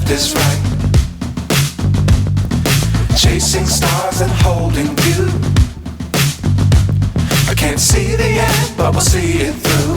left is right. Chasing stars and holding you. I can't see the end, but we'll see it through.